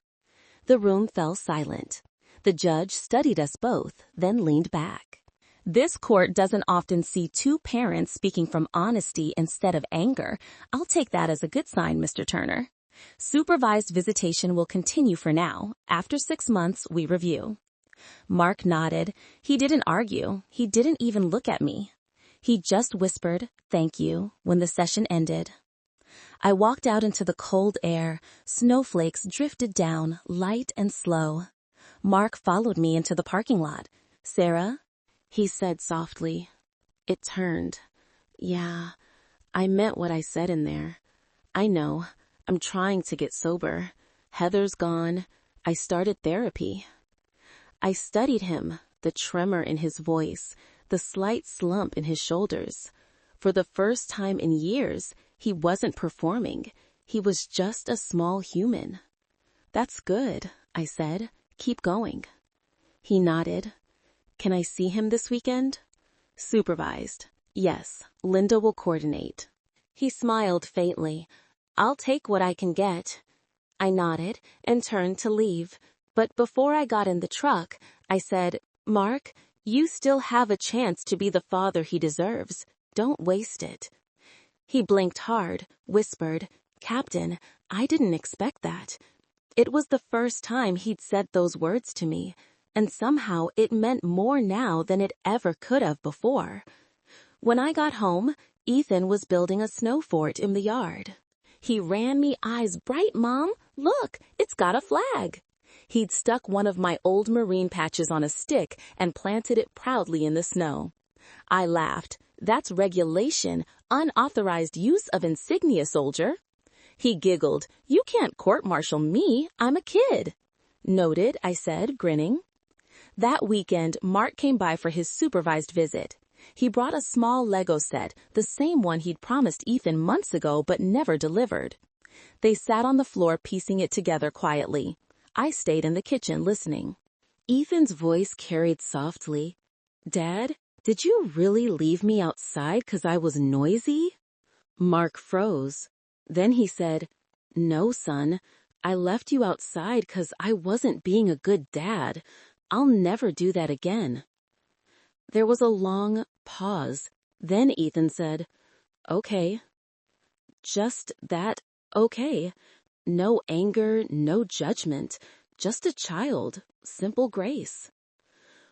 Speaker 1: The room fell silent. The judge studied us both, then leaned back. This court doesn't often see two parents speaking from honesty instead of anger. I'll take that as a good sign, Mr. Turner. Supervised visitation will continue for now. After 6 months, we review. Mark nodded. He didn't argue. He didn't even look at me. He just whispered, "Thank you," when the session ended. I walked out into the cold air. Snowflakes drifted down, light and slow. Mark followed me into the parking lot. "Sarah?" he said softly. It turned. "Yeah, I meant what I said in there. I know. I'm trying to get sober. Heather's gone. I started therapy." I studied him, the tremor in his voice, the slight slump in his shoulders. For the first time in years, he wasn't performing. He was just a small human. "That's good," I said. "Keep going." He nodded. "Can I see him this weekend?" "Supervised. Yes, Linda will coordinate." He smiled faintly. "I'll take what I can get." I nodded and turned to leave. But before I got in the truck, I said, "Mark, you still have a chance to be the father he deserves. Don't waste it." He blinked hard, whispered, "Captain, I didn't expect that." It was the first time he'd said those words to me, and somehow it meant more now than it ever could have before. When I got home, Ethan was building a snow fort in the yard. He ran me eyes bright, "Mom, look, it's got a flag." He'd stuck one of my old Marine patches on a stick and planted it proudly in the snow. I laughed. "That's regulation, unauthorized use of insignia, soldier." He giggled. "You can't court-martial me. I'm a kid." "Noted," I said, grinning. That weekend, Mark came by for his supervised visit. He brought a small Lego set, the same one he'd promised Ethan months ago but never delivered. They sat on the floor piecing it together quietly. I stayed in the kitchen listening. Ethan's voice carried softly. "Dad, did you really leave me outside 'cause I was noisy?" Mark froze. Then he said, "No, son. I left you outside 'cause I wasn't being a good dad. I'll never do that again." There was a long pause. Then Ethan said, "Okay." Just that, okay. No anger, no judgment, just a child, simple grace.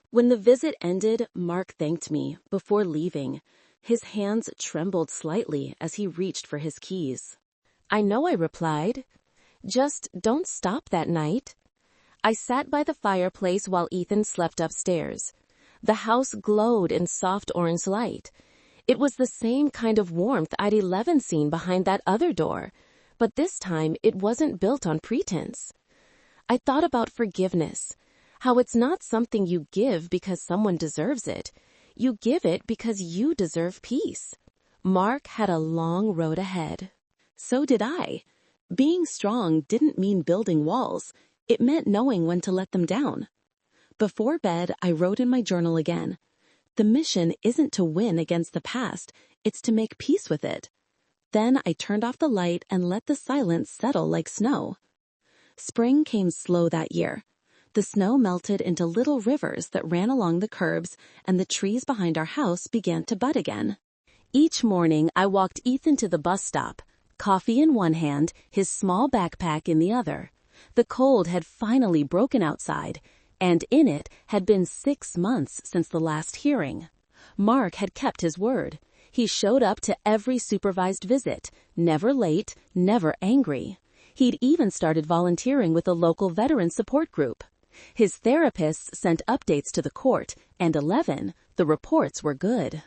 Speaker 1: When the visit ended, Mark thanked me before leaving. His hands trembled slightly as he reached for his keys. "I know," I replied. "Just don't stop that night." I sat by the fireplace while Ethan slept upstairs. The house glowed in soft orange light. It was the same kind of warmth I'd 11 seen behind that other door. But this time it wasn't built on pretense. I thought about forgiveness, how it's not something you give because someone deserves it. You give it because you deserve peace. Mark had a long road ahead. So did I. Being strong didn't mean building walls. It meant knowing when to let them down. Before bed, I wrote in my journal again. The mission isn't to win against the past, it's to make peace with it. Then I turned off the light and let the silence settle like snow. Spring came slow that year. The snow melted into little rivers that ran along the curbs, and the trees behind our house began to bud again. Each morning, I walked Ethan to the bus stop, coffee in one hand, his small backpack in the other. The cold had finally broken outside, and in it had been 6 months since the last hearing. Mark had kept his word. He showed up to every supervised visit, never late, never angry. He'd even started volunteering with a local veteran support group. His therapists sent updates to the court, and 11, the reports were good.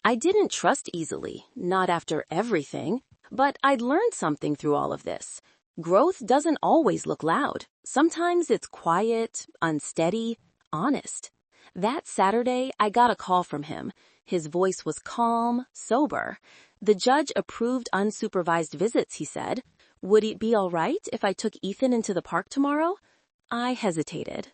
Speaker 1: I didn't trust easily, not after everything, but I'd learned something through all of this. Growth doesn't always look loud. Sometimes it's quiet, unsteady, honest. That Saturday, I got a call from him. His voice was calm, sober. The judge approved unsupervised visits, he said. Would it be all right if I took Ethan into the park tomorrow? I hesitated.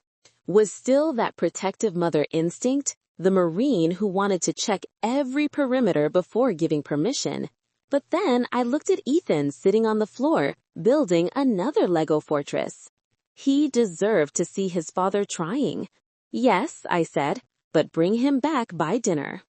Speaker 1: Was still that protective mother instinct, the Marine who wanted to check every perimeter before giving permission. But then I looked at Ethan sitting on the floor, building another Lego fortress. He deserved to see his father trying. Yes, I said, but bring him back by dinner.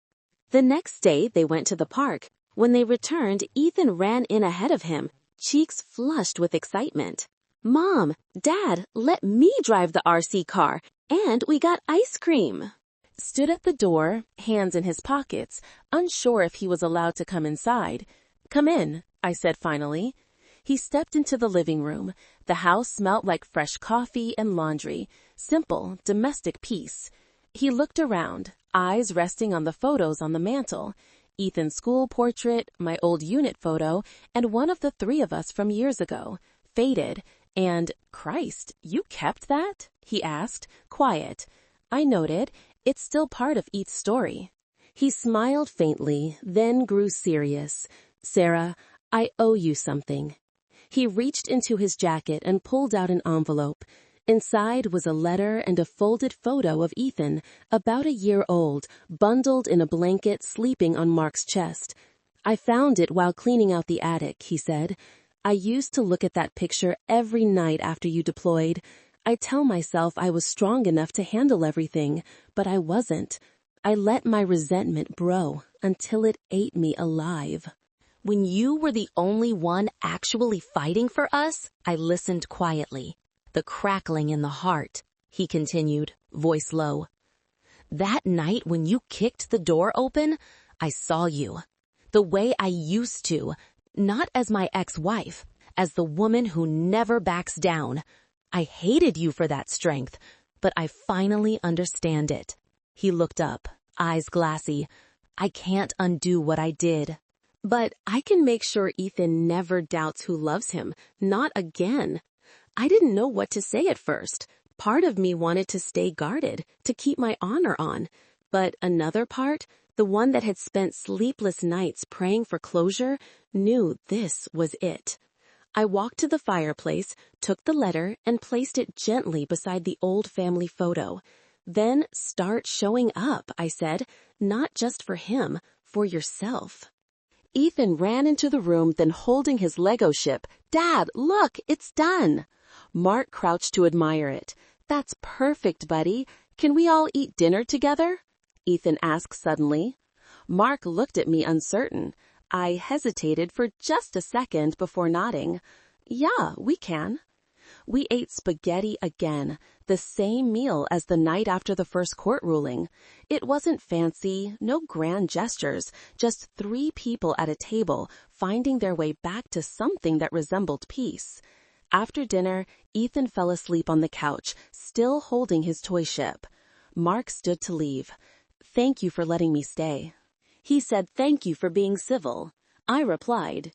Speaker 1: The next day they went to the park. When they returned, Ethan ran in ahead of him, cheeks flushed with excitement. Mom, Dad, let me drive the RC car, and we got ice cream. Stood at the door, hands in his pockets, unsure if he was allowed to come inside. Come in, I said finally. He stepped into the living room. The house smelt like fresh coffee and laundry, simple, domestic peace. He looked around, eyes resting on the photos on the mantel. Ethan's school portrait, my old unit photo, and one of the three of us from years ago, faded. And, Christ, you kept that? He asked, quiet. I noted, it's still part of Eth's story. He smiled faintly, then grew serious. Sarah, I owe you something. He reached into his jacket and pulled out an envelope. Inside was a letter and a folded photo of Ethan, about a year old, bundled in a blanket sleeping on Mark's chest. I found it while cleaning out the attic, he said. I used to look at that picture every night after you deployed. I tell myself I was strong enough to handle everything, but I wasn't. I let my resentment grow until it ate me alive. When you were the only one actually fighting for us, I listened quietly. The crackling in the heart, he continued, voice low. That night when you kicked the door open, I saw you. The way I used to, not as my ex-wife, as the woman who never backs down. I hated you for that strength, but I finally understand it. He looked up, eyes glassy. I can't undo what I did. But I can make sure Ethan never doubts who loves him, not again. I didn't know what to say at first. Part of me wanted to stay guarded, to keep my honor on. But another part, the one that had spent sleepless nights praying for closure, knew this was it. I walked to the fireplace, took the letter, and placed it gently beside the old family photo. Then start showing up, I said, not just for him, for yourself. Ethan ran into the room, then holding his Lego ship. Dad, look, it's done. Mark crouched to admire it. That's perfect, buddy. Can we all eat dinner together? Ethan asked suddenly. Mark looked at me uncertain. I hesitated for just a second before nodding. Yeah, we can. We ate spaghetti again, the same meal as the night after the first court ruling. It wasn't fancy, no grand gestures, just 3 people at a table finding their way back to something that resembled peace. After dinner, Ethan fell asleep on the couch, still holding his toy ship. Mark stood to leave. Thank you for letting me stay. He said thank you for being civil. I replied.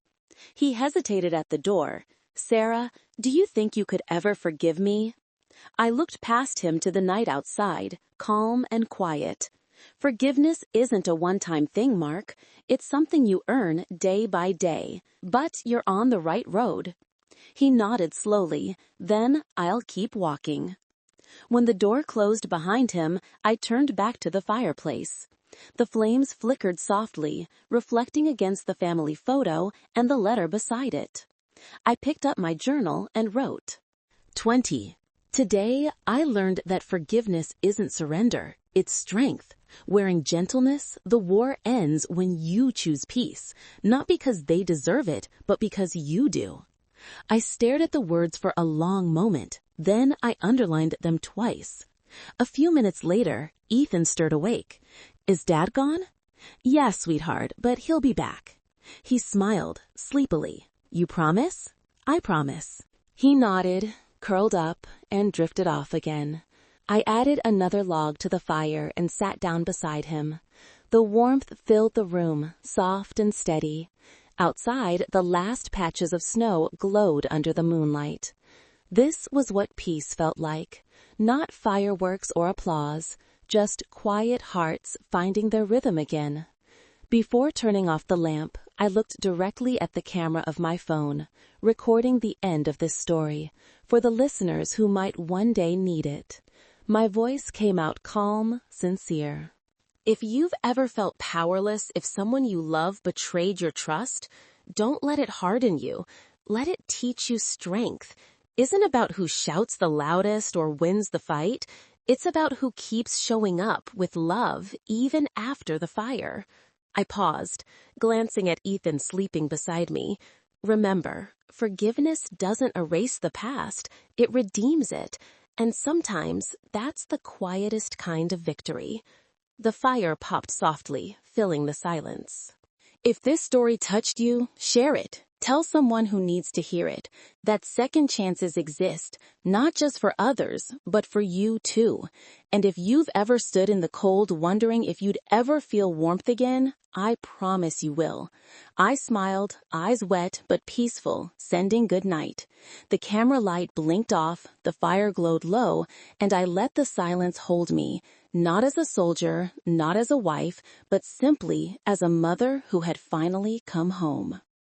Speaker 1: He hesitated at the door. Sarah, do you think you could ever forgive me? I looked past him to the night outside, calm and quiet. Forgiveness isn't a one-time thing, Mark. It's something you earn day by day. But you're on the right road. He nodded slowly. Then I'll keep walking. When the door closed behind him, I turned back to the fireplace. The flames flickered softly, reflecting against the family photo and the letter beside it. I picked up my journal and wrote, 20. Today, I learned that forgiveness isn't surrender, it's strength. Wearing gentleness, the war ends when you choose peace, not because they deserve it, but because you do. I stared at the words for a long moment, then I underlined them twice. A few minutes later, Ethan stirred awake. Is Dad gone? Yes, sweetheart, but he'll be back. He smiled, sleepily. You promise? I promise. He nodded, curled up, and drifted off again. I added another log to the fire and sat down beside him. The warmth filled the room, soft and steady. Outside, the last patches of snow glowed under the moonlight. This was what peace felt like. Not fireworks or applause, just quiet hearts finding their rhythm again. Before turning off the lamp, I looked directly at the camera of my phone, recording the end of this story, for the listeners who might one day need it. My voice came out calm, sincere. If you've ever felt powerless if someone you love betrayed your trust, don't let it harden you. Let it teach you strength. Isn't about who shouts the loudest or wins the fight. It's about who keeps showing up with love even after the fire. I paused, glancing at Ethan sleeping beside me. Remember, forgiveness doesn't erase the past, it redeems it. And sometimes that's the quietest kind of victory. The fire popped softly, filling the silence. If this story touched you, share it. Tell someone who needs to hear it. That second chances exist, not just for others, but for you too. And if you've ever stood in the cold wondering if you'd ever feel warmth again, I promise you will. I smiled, eyes wet but peaceful, sending good night. The camera light blinked off, the fire glowed low, and I let the silence hold me, not as a soldier, not as a wife, but simply as a mother who had finally come home.